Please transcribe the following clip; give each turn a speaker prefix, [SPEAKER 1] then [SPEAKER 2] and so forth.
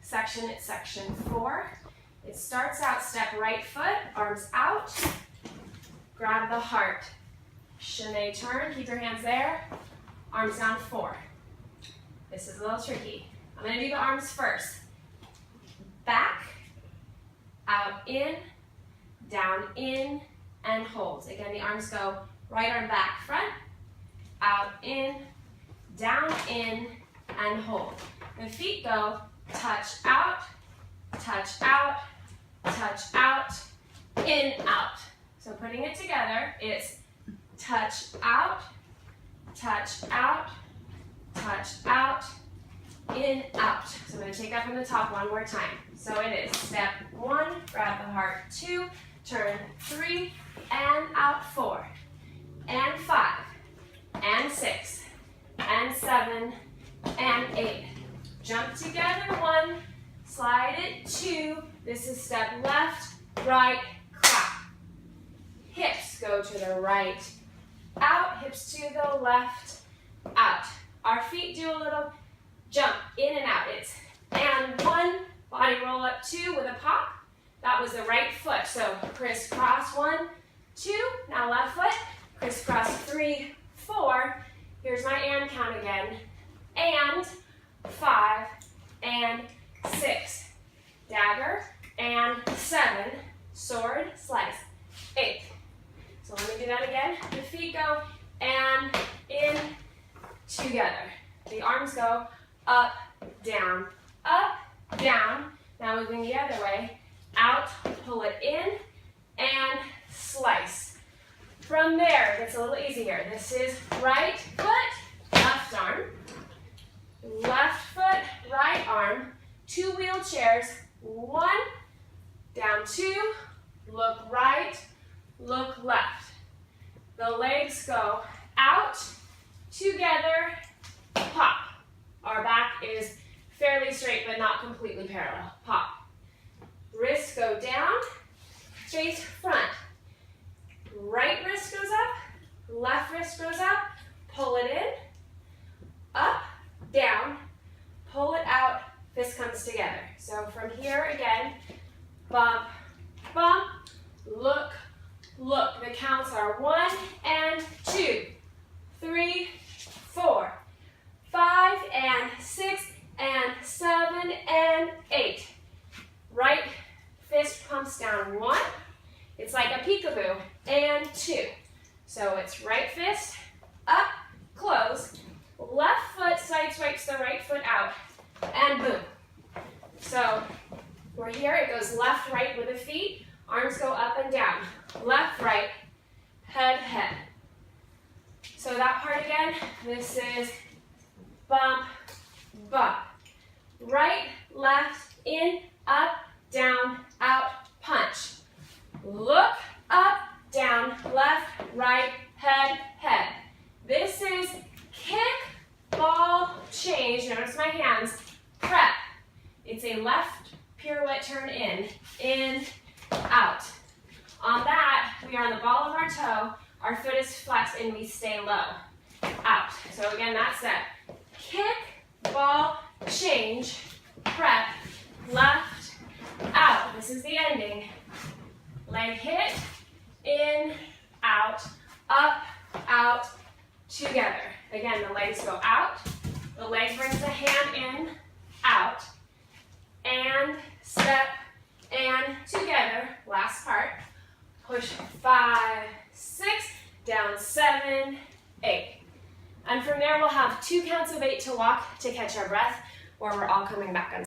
[SPEAKER 1] section, it's section 4. It starts out step right foot, arms out, grab the heart. Chaîné turn, keep your hands there, arms down 4. This is a little tricky. I'm going to do the arms first. Back, out, in, down, in, and hold. Again, the arms go right arm back, front, out, in, down, in, and hold. The feet go touch out, touch out, touch out, in, out. So putting it together, it's touch out, touch out, touch out, in, out. So I'm going to take that from the top one more time. So it is step 1, grab the heart, 2, turn 3, and out 4, and 5, and 6, and 7, and 8. Jump together 1, slide it 2. This is step left, right, clap. Hips go to the right, out, hips to the left, out. Our feet do a little jump in and out. It's and 1, body roll up 2 with a pop. That was the right foot. So crisscross 1, 2, now left foot, crisscross 3, 4. Here's my and count again. And 5, and 6. Dagger, and 7. Sword, slice, 8. So let me do that again. The feet go and in, together. The arms go up, down, up, down. Now moving the other way. Out, pull it in, and slice. From there, it gets a little easier. This is right foot, left arm. Left foot, right arm. 2 wheelchairs. 1, down 2, look right, look left. The legs go out, together, pop. Our back is fairly straight but not completely parallel. Pop. Wrists go down, face front. Right wrist goes up, left wrist goes up, pull it in, up, down, pull it out, fist comes together. So from here again, bump, bump, look, look. The counts are 1 and 2, 3, 4, 5 and 6 and 7 and 8. Right fist pumps down 1. It's like a peekaboo. And 2. So it's right fist, up, close. Left foot side swipes the right foot out. And boom. So we're here. It goes left, right with the feet. Arms go up and down. Left, right, head, head. So that part again, this is bump, bump. Right, left, in, up, down, out, punch. Look, up, down, left, right, head, head. This is kick, ball, change. Notice my hands. Prep. It's a left pirouette turn in, out. On that, we are on the ball of our toe. Our foot is flexed and we stay low. Out. So again, that's that. Kick, ball, change, prep, left, out. This is the ending. Leg hit, in, out, up, out, together. Again, the legs go out. The leg brings the hand in, out, and step, and together. Last part. Push 5, 6, down 7, 8. And from there, we'll have 2 counts of 8 to walk to catch our breath, where we're all coming back on.